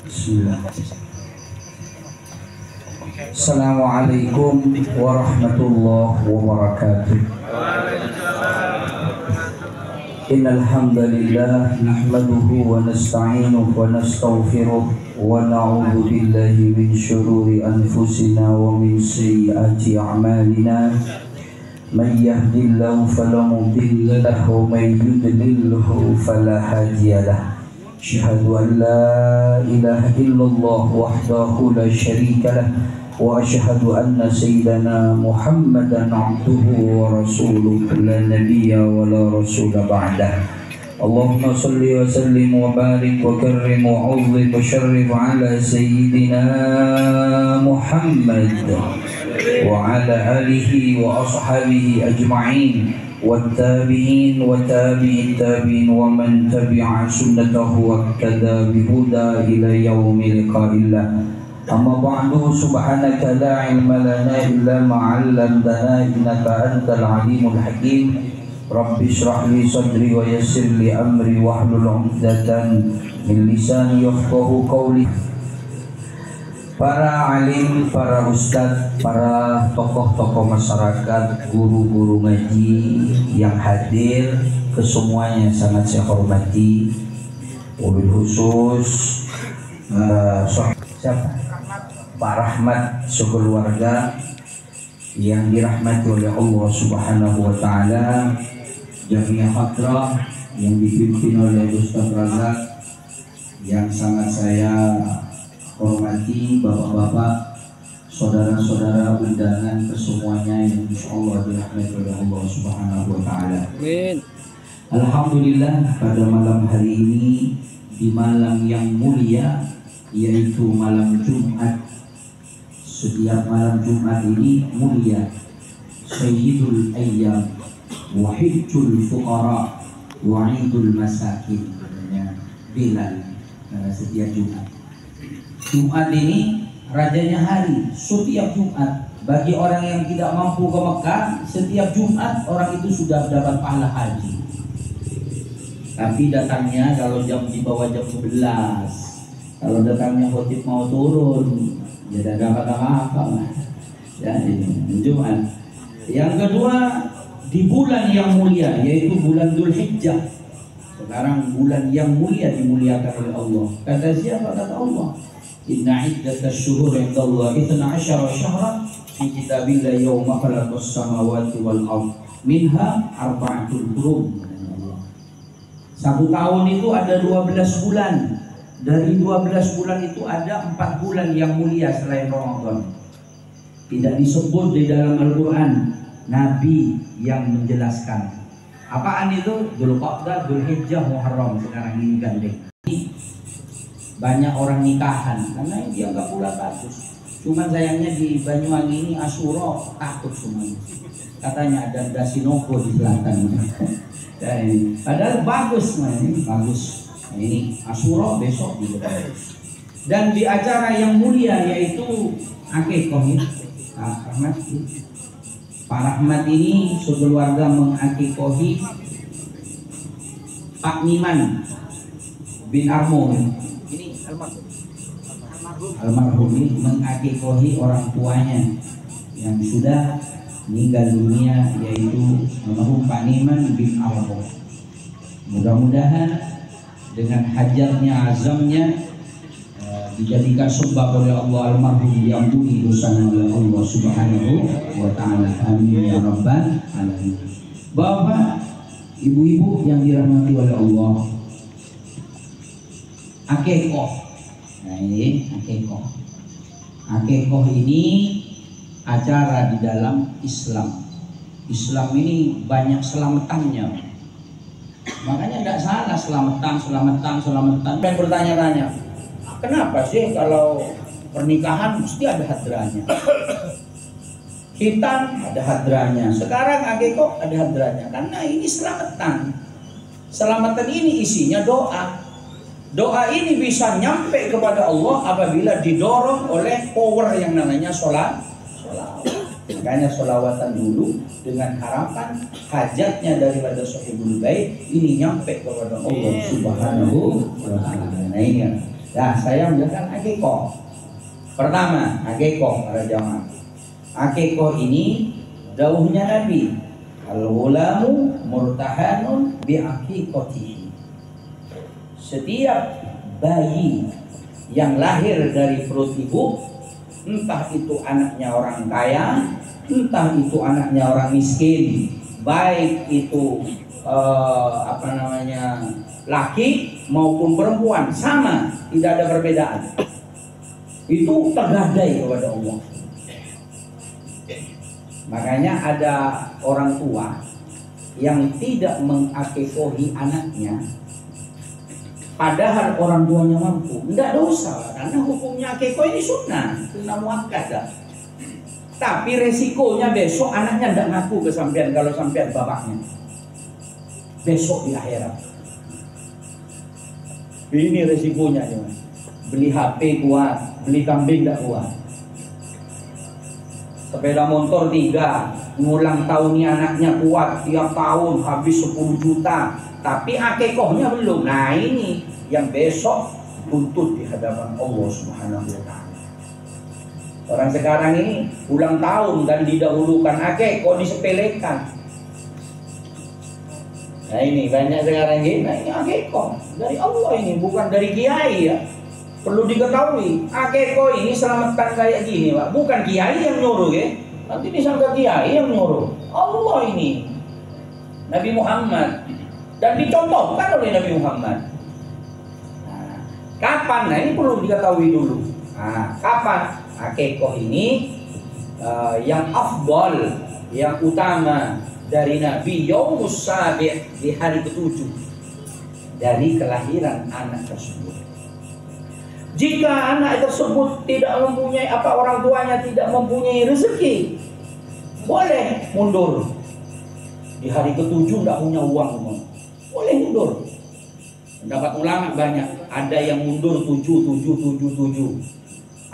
Bismillah. Assalamualaikum warahmatullahi wabarakatuh. Innal hamdalillah nahmaduhu wa nasta'inuhu wa nastaghfiruh wa na'udzu billahi min shururi anfusina wa min sayyiati a'malina. Man yahdihillahu fala mudilla lahu wa man yudlilhu fala hadiya lahu. Asyhadu an la ilaha illallah wahdahu la syarika lah wa asyhadu anna sayyidana Muhammadan abduhu wa rasuluhu la nabiyya wa la rasula ba'dah. Allahumma salli wa sallim wa barik wa karrim wa 'azzim wa syarrif ala sayyidina Muhammad wa ala alihi wa ashabihi ajma'in والتابعين وتابعي التابعين ومن تبع سنته واهتدى بهدى إلى يوم لقاء الله. أما بعد سبحانك لا علم لنا إلا ما علمتنا إنك أنت العليم الحكيم. رب اشرح لي صدري ويسر لي أمري واحلل عقدة من لساني يفقهوا قولي. Para alim, para ustadz, para tokoh-tokoh masyarakat, guru-guru ngaji yang hadir, kesemuanya sangat saya hormati. Wabil khusus siapa? Pak Rahmat sekeluarga yang dirahmati oleh Allah Subhanahu wa taala, Jamiah Hadrah yang dipimpin oleh Ustaz Razak yang sangat saya hormati, bapak-bapak, saudara-saudara undangan kesemuanya yang insyaallah dirahmati oleh Allah Subhanahu wa taala. Amin. Alhamdulillah pada malam hari ini di malam yang mulia yaitu malam Jumat. Setiap malam Jumat ini mulia. Sayyidul ayyam wa hijjul fuqara wa 'idul masakin, katanya Bilal setiap Jumat. Jumat ini rajanya hari, setiap Jumat. Bagi orang yang tidak mampu ke Mekah, setiap Jumat orang itu sudah dapat pahala haji. Tapi datangnya kalau di bawah jam 11. Kalau datangnya khotib mau turun, ya tidak dapat apa-apa. Ya, ini Jumat. Yang kedua, di bulan yang mulia, yaitu bulan Dzulhijjah. Sekarang bulan yang mulia dimuliakan oleh Allah. Kata siapa? Kata Allah. Inna iddatash syuhur 'indallahi 12 syahran fi kitabillahi yawma khalaqas samawati wal ardh minha arba'atul hurum. Satu tahun itu ada 12 bulan. Dari 12 bulan itu ada 4 bulan yang mulia selain Ramadan. Tidak disebut di dalam Al-Qur'an. Nabi yang menjelaskan. Apaan itu? Dzulqa'dah, Dzulhijjah, Muharram. Sekarang ini gandeng. Banyak orang nikahan karena dia nggak pula kasus. Cuman sayangnya di Banyuwangi ini Asyura takut semuanya. Katanya ada Dasinopo di belakang. Padahal bagus, ini bagus. Nah, ini Asyura besok juga bagus. Dan di acara yang mulia yaitu akikah ini, Pak Rahmat ini sekeluarga mengakikahi Pak Niman bin Armun. Almarhum ini mengakikahi orang tuanya yang sudah meninggal dunia, yaitu almarhum Pak Niman bin Armun. Mudah-mudahan dengan hajarnya, azamnya dijadikan sebab oleh Allah almarhum diampuni dosanya oleh Allah Subhanahu wa taala. Amin ya rabbal alamin. Bapak, ibu-ibu yang dirahmati oleh Allah, akikah. Nah ini akikah. Akikah ini acara di dalam Islam. Islam ini banyak selamatannya. Makanya tidak salah selamatan. Dan bertanya-tanya, kenapa sih kalau pernikahan mesti ada hadranya? Hitam ada hadranya. Sekarang akikah ada hadranya. Karena ini selamatan. Selamatan ini isinya doa. Doa ini bisa nyampe kepada Allah apabila didorong oleh power yang namanya sholat. Makanya sholawatan dulu dengan harapan hajatnya daripada sahibul bait ini nyampe kepada Allah Subhanahu wa taala. Nah ini ya. Nah, saya menjelaskan akikoh. Pertama, akikoh para jamaah. Akikoh ini dawuhnya Nabi, al-ghulamu murtahanun bi akikotihi. Setiap bayi yang lahir dari perut ibu, entah itu anaknya orang kaya, entah itu anaknya orang miskin, baik itu laki maupun perempuan, sama, tidak ada perbedaan. Itu tergadai kepada Allah. Makanya ada orang tua yang tidak mengakikohi anaknya, padahal orang tuanya mampu, tidak dosa, karena hukumnya akikoh ini sunnah muakkadah. Tapi resikonya besok anaknya tidak ngaku ke sampean kalau sampean bapaknya. Besok di akhirat. Ini resikonya, cuman. Beli HP kuat, beli kambing tidak kuat. Sepeda motor 3, ngulang tahunnya anaknya kuat, tiap tahun habis 10 juta. Tapi akikohnya belum. Nah ini yang besok tuntut di hadapan Allah Subhanahu wa Ta'ala. Orang sekarang ini ulang tahun dan didahulukan akikoh, disepelekan. Nah ini banyak sekarang ini, nah ini akikoh dari Allah ini, bukan dari kiai ya. Perlu diketahui, akikoh ini selamatan kayak gini Pak, bukan kiai yang nyuruh ya. Nanti disangka kiai yang nyuruh, Allah ini, Nabi Muhammad, dan dicontohkan oleh Nabi Muhammad. Nah, kapan? Nah ini perlu diketahui dulu. Nah, kapan akikoh ini yang afdal, yang utama dari Nabi, Yaumus Sabi', di hari ke-7 dari kelahiran anak tersebut. Jika anak tersebut tidak mempunyai orang tuanya tidak mempunyai rezeki, boleh mundur. Di hari ke-7 tidak punya uang, boleh mundur. Pendapat ulama banyak, ada yang mundur 7.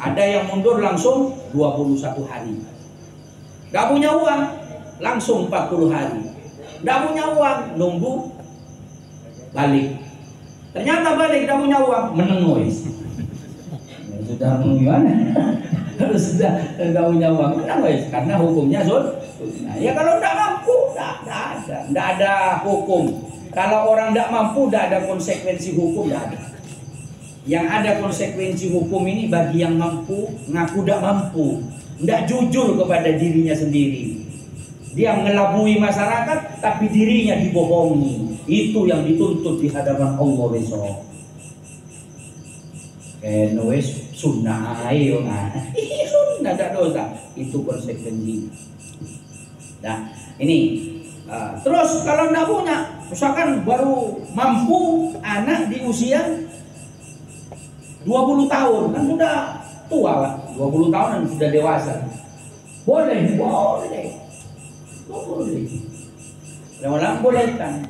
Ada yang mundur langsung 21 hari. Tidak punya uang, langsung 40 hari. Tidak punya uang, nunggu balik. Ternyata balik, tidak punya uang, menengoy. Sudah gimana? Harus sudah tidak punya uang, menengoy. Karena hukumnya sunnah. Ya kalau tidak mampu, tidak ada hukum. Kalau orang tidak mampu, tidak ada konsekuensi hukum, tidak ada. Yang ada konsekuensi hukum ini bagi yang mampu ngaku tidak mampu, tidak jujur kepada dirinya sendiri. Dia mengelabui masyarakat, tapi dirinya dibohongi. Itu yang dituntut di hadapan Allah besok. Wes sunnah ayo, sunnah tidak dosa. Itu konsekuensi. Nah ini terus kalau tidak punya, misalkan baru mampu anak di usia 20 tahun, kan sudah tua lah, 20 tahun dan sudah dewasa. Boleh. Lama-lama bolehkan.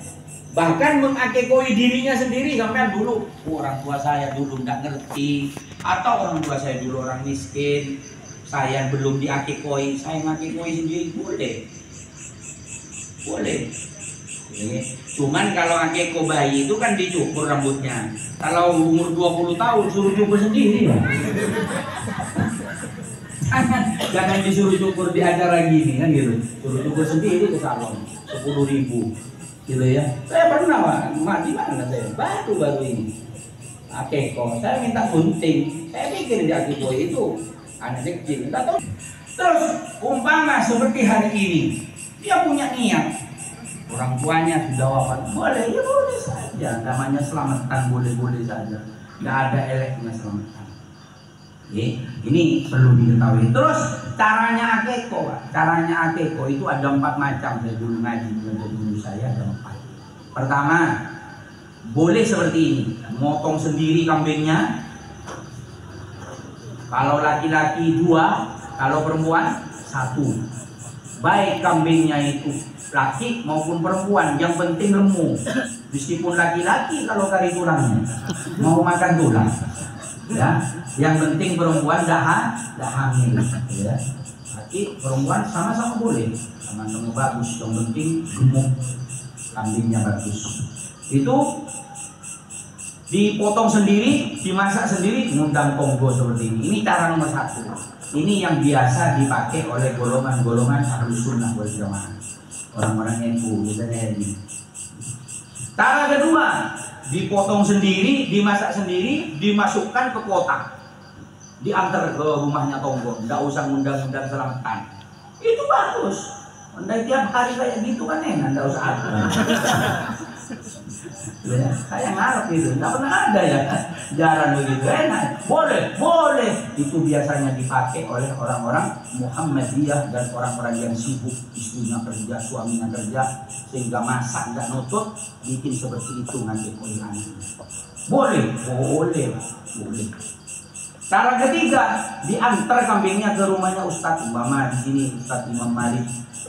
Bahkan mengakikoi dirinya sendiri. Sampai dulu orang tua saya dulu tidak ngerti, atau orang tua saya dulu orang miskin, saya belum diakikoi, saya mengakikoi sendiri, boleh. Cuman kalau akikoh bayi itu kan dicukur rambutnya. Kalau umur 20 tahun suruh cukur sendiri. Jangan disuruh cukur di acara gini kan gitu. Suruh cukur sendiri ke salon 10.000 gitu ya. Saya pernah Pak, di mana saya? Baru ini. Akikoh, saya minta gunting. Saya pikir di akikoh itu anak kecil. Terus umpama seperti hari ini, dia punya niat. Orang tuanya sudah wafat, boleh saja. Namanya selamatan, boleh saja. Tidak ada eleknya selamatan. Ini perlu diketahui. Terus caranya akikoh, itu ada 4 macam. Saya dulu ngaji dengan guru saya ada 4. Pertama, boleh seperti ini, motong sendiri kambingnya. Kalau laki-laki 2, kalau perempuan 1. Baik kambingnya itu laki maupun perempuan, yang penting lemu. Meskipun laki-laki kalau kari tulangnya mau makan tulang, ya. Yang penting perempuan dah hamil, ya. Laki perempuan sama-sama boleh, sama-sama bagus. Yang penting gemuk, kambingnya bagus. Itu dipotong sendiri, dimasak sendiri, ngundang tonggo seperti ini. Ini cara nomor 1. Ini yang biasa dipakai oleh golongan-golongan Ahlus Sunnah wal Jamaah, orang-orang NU misalnya ini. Cara kedua, dipotong sendiri, dimasak sendiri, dimasukkan ke kotak, diantar ke rumahnya tonggo, nggak usah ngundang-ngundang selamatan. Itu bagus. Anda tiap hari kayak gitu kan enak, nggak usah ada. Ya, saya ngarep itu, nggak pernah ada ya, jarang begitu, enak, boleh. Itu biasanya dipakai oleh orang-orang Muhammadiyah dan orang-orang yang sibuk, istrinya kerja, suaminya kerja, sehingga masak nggak nutut, bikin seperti itu nanti oleh anaknya. Boleh. Cara ketiga, diantar kambingnya ke rumahnya Ustadz Umpama di sini Ustadz Imam Malik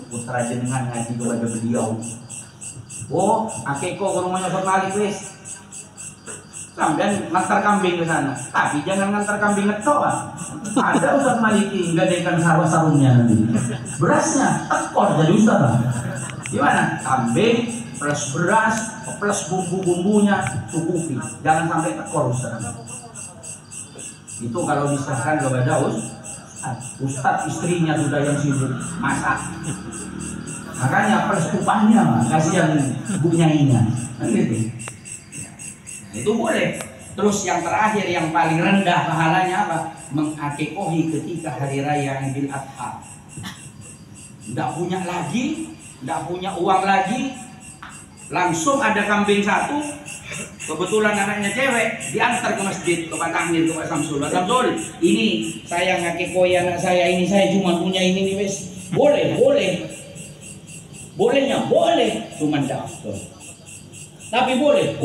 putra jenengan ngaji kepada beliau. Oh, akeko ke rumahnya Ustadz Malik wis. Sampai ngantar kambing ke sana. Tapi jangan ngantar kambing ngetok. Ada Ustadz Maliki nggadaikan sarung-sarungnya nanti. Berasnya tekor jadi Ustadz. Gimana? Kambing plus beras plus bumbu-bumbunya cukupi. Jangan sampai tekor Ustadz. Itu kalau diserahkan kepada Ustadz istrinya sudah yang sibuk masak. Makanya persupahnya kasihan bu nyainya. Gitu. Itu boleh. Terus yang terakhir yang paling rendah pahalanya apa? Mengakikohi ketika hari raya Idul Adha. Tidak punya lagi, tidak punya uang lagi, langsung ada kambing satu. Kebetulan anaknya cewek, diantar ke masjid, ke Pak Tahmir, ke Pak Samsul. Pak Samsul, ini saya ngakikoi anak saya ini, saya cuma punya ini nih wes. Boleh. Bolehnya boleh, cuma daftar. Tapi boleh.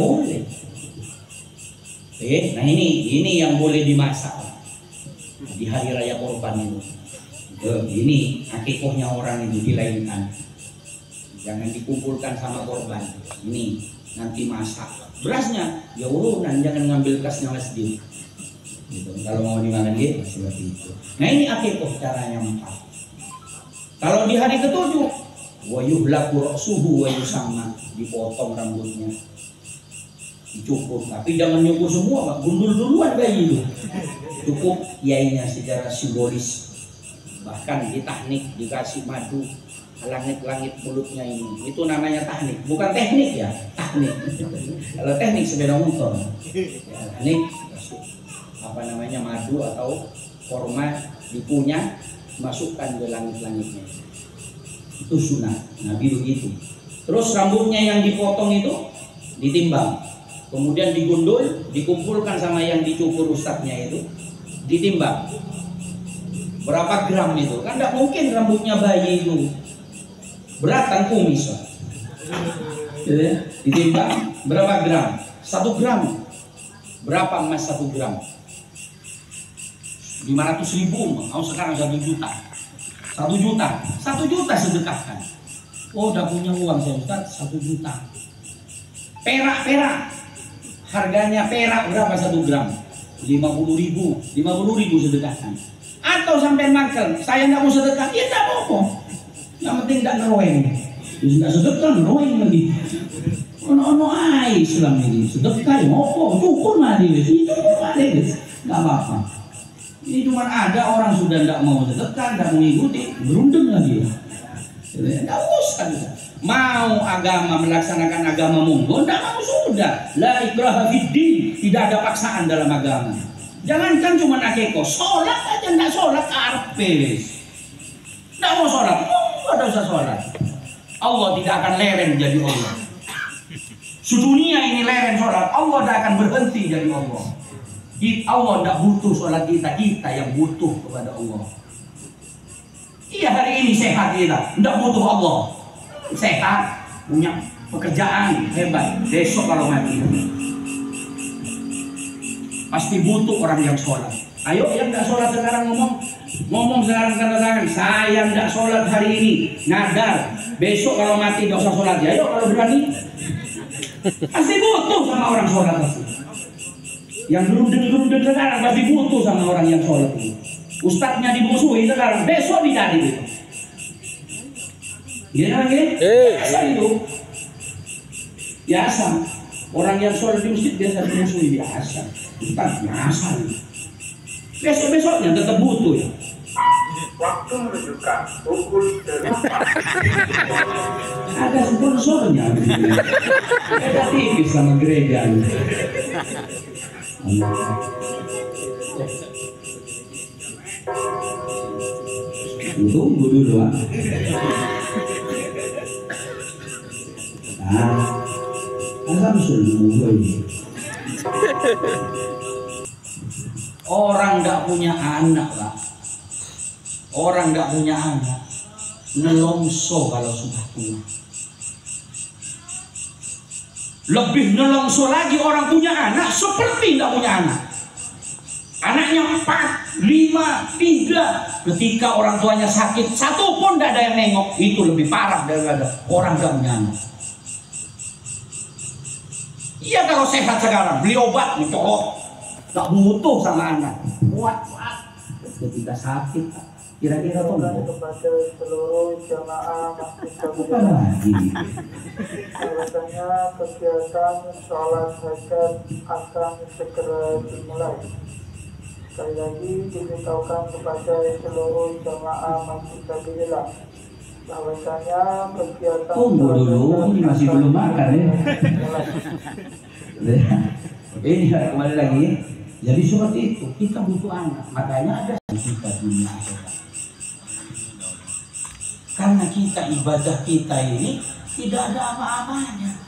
Nah ini yang boleh dimasak di hari raya korban itu. Ini akikohnya orang itu dilainkan. Jangan dikumpulkan sama korban. Ini nanti masak. Berasnya ya urunan, jangan ngambil kasnya masjid. Gitu. Kalau mau dimakan gitu seperti itu. Nah ini akikoh caranya 4. Kalau di hari ke-7, wa yuhlaku ra'suhu wa yusamma, dipotong rambutnya, dicukur. Tapi jangan nyukur semua, Pak. Gundul duluan bayi itu. Cukup yainya secara simbolis. Bahkan di tahnik dikasih madu, langit-langit mulutnya ini. Itu namanya tahnik, bukan teknik ya, tahnik. Kalau teknik sepeda motor, ya, tahnik apa namanya madu atau korma dikunyah, masukkan ke langit-langitnya. Itu sunnah Nabi begitu. Terus rambutnya yang dipotong itu ditimbang, kemudian digundul, dikumpulkan sama yang dicukur ustadznya itu, ditimbang. Berapa gram itu? Kan tidak mungkin rambutnya bayi itu berat kan kumis. Ditimbang berapa gram? 1 gram. Berapa emas 1 gram? 500.000. Mau sekarang 1 juta. 1 juta. 1 juta sedekahkan. Oh, udah punya uang saya Ustaz, 1 juta. Perak. Harganya perak berapa 1 gram? 50.000. 50.000 sedekahkan. Atau sampai makan, saya nggak mau sedekah, ya tidak apa-apa. Yang penting tidak ngeroeng. Tidak sedekah ngeroeng lagi. Ono ai Islam ini sedekah ya apa? Cukup mati itu mati nggak apa-apa. Ini cuma ada orang sudah tidak mau sedekah, tidak mengikuti, berunding lagi. Tidak usah. Mau agama melaksanakan agama monggo, tidak mau sudah. La ikraha fiddin, tidak ada paksaan dalam agama. Jangankan cuma akeko, sholat aja nggak sholat arpes. Nggak mau sholat, nggak usah sholat. Allah tidak akan lereng jadi Allah. Sedunia ini lereng sholat, Allah tidak akan berhenti jadi Allah. Allah tidak butuh sholat kita yang butuh kepada Allah. Iya hari ini sehat kita, tidak butuh Allah. Sehat, punya pekerjaan hebat. Besok kalau mati pasti butuh orang yang sholat. Ayo yang tidak sholat sekarang ngomong sekarang tanda tangan. Saya tidak sholat hari ini, nadar. Besok kalau mati tidak usah sholat ya. Ayo kalau berani. Pasti butuh sama orang sholat pasti. Yang gerundeng sekarang pasti butuh sama orang yang sholat ini. Ustadznya dimusuhi sekarang, besok dicari gitu. Iya lagi? Biasa itu. Biasa. Orang yang sholat di masjid biasa musuh biasa. Ustaz biasa. Besok-besoknya tetap butuh ya. Waktu menunjukkan pukul 8. Ada sponsornya. Beda tipis sama gereja. Tunggu dulu. Orang nggak punya anak lah. Orang nggak punya anak nelongso kalau sudah tua. Lebih nelongso lagi orang punya anak seperti nggak punya anak. Anaknya 4, 5, 3. Ketika orang tuanya sakit, satu pun tidak ada yang nengok. Itu lebih parah daripada orang nggak punya anak. Iya kalau sehat sekarang beli obat mencolok, nggak butuh sama anak. Kuat. Ketika sakit, kira-kira tuh Kepada seluruh jamaah masjid bukan lagi. Alasannya kegiatan sholat hajat akan segera dimulai. Sekali lagi diberitahukan kepada seluruh jamaah masjid Sabilillah bahwasanya kegiatan Tunggu dulu, ini masih belum makan ya. Ini kembali lagi. Jadi seperti itu, kita butuh anak. Makanya ada kita dunia akhirat. Karena kita ibadah kita ini tidak ada apa-apanya.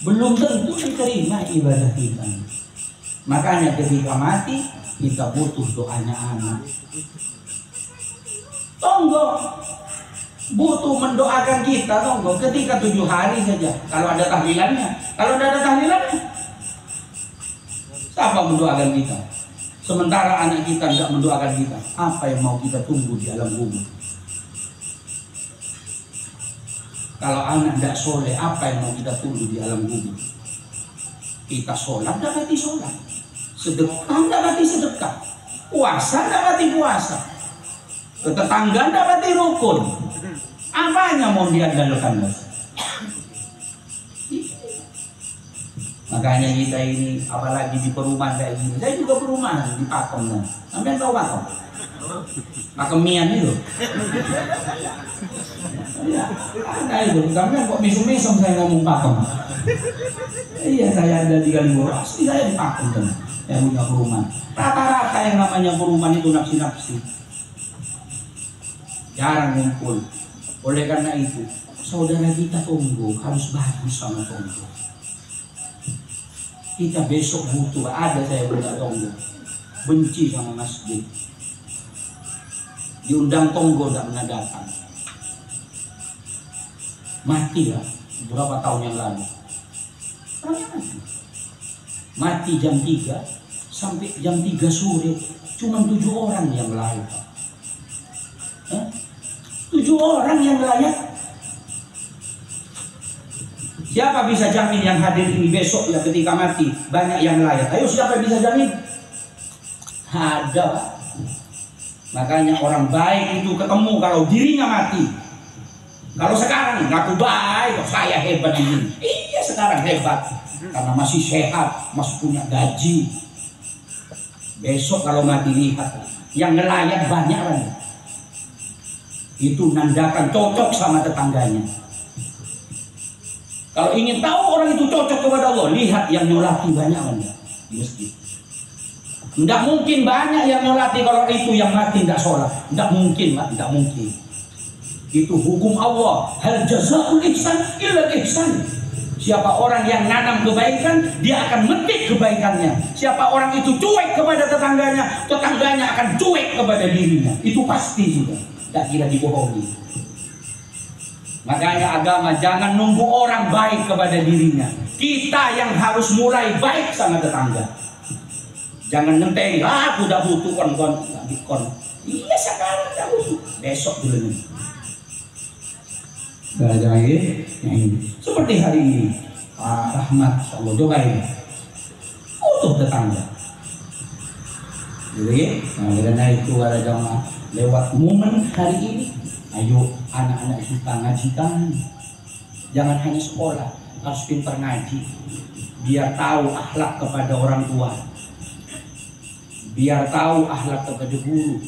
Belum tentu diterima ibadah kita. Makanya ketika mati kita butuh doanya anak. Tonggo butuh mendoakan kita tonggo ketika 7 hari saja. Kalau ada tahlilannya, kalau tidak ada tahlilannya, siapa mendoakan kita? Sementara anak kita tidak mendoakan kita, apa yang mau kita tunggu di alam kubur? Kalau anak tidak soleh, apa yang mau kita tunggu di alam kubur? Kita sholat, tidak berarti sholat. Sedekah, tidak berarti sedekah. Puasa, tidak berarti puasa. Tetangga, tidak berarti rukun. Apanya mau diandalkan? Makanya kita ini, apalagi di perumahan kayak gini. Saya juga perumahan di Pakem. Sampai tahu Pakem? Pakemian itu. Ya, ada itu. Sampai kok mesum-mesum saya ngomong Pakem. Iya, saya ada di Galibor. Asli saya di Pakem kan. Saya punya perumahan. Rata-rata yang namanya perumahan itu nafsi-nafsi. Jarang ngumpul. Oleh karena itu, saudara kita tunggu harus bagus sama tunggu. Kita besok butuh, ada saya punya tonggo benci sama masjid, diundang tonggo tidak pernah datang, mati lah berapa tahun yang lalu, mati jam 3 sampai jam 3 sore, cuma 7 orang yang layak. 7 orang yang layak. Siapa bisa jamin yang hadir ini besok ya ketika mati banyak yang layak? Ayo siapa bisa jamin? Ada. Makanya orang baik itu ketemu kalau dirinya mati. Kalau sekarang ngaku baik, saya hebat ini. Iya sekarang hebat karena masih sehat, masih punya gaji. Besok kalau mati lihat yang nelayan banyak kan? Itu nandakan cocok sama tetangganya. Kalau ingin tahu orang itu cocok kepada Allah, lihat yang nyolati banyak enggak di masjid. Tidak mungkin banyak yang nyolati kalau itu yang mati tidak sholat. Tidak mungkin, Pak. Tidak mungkin. Itu hukum Allah. Hal jazaa'ul ihsan illa ihsan. Siapa orang yang nanam kebaikan, dia akan metik kebaikannya. Siapa orang itu cuek kepada tetangganya, tetangganya akan cuek kepada dirinya. Itu pasti sudah. Tidak kira dibohongi. Makanya agama jangan nunggu orang baik kepada dirinya. Kita yang harus mulai baik sama tetangga. Jangan ngenteng, aku udah butuh kon. Iya sekarang udah butuh. Besok dulu nih. Lagi, seperti hari ini, Pak Rahmat, Allah coba ini, butuh tetangga. Jadi, karena itu ada jamaah lewat momen hari ini. Ayo anak-anak kita ngajikan, jangan hanya sekolah. harus pintar ngaji, biar tahu akhlak kepada orang tua, biar tahu akhlak kepada guru,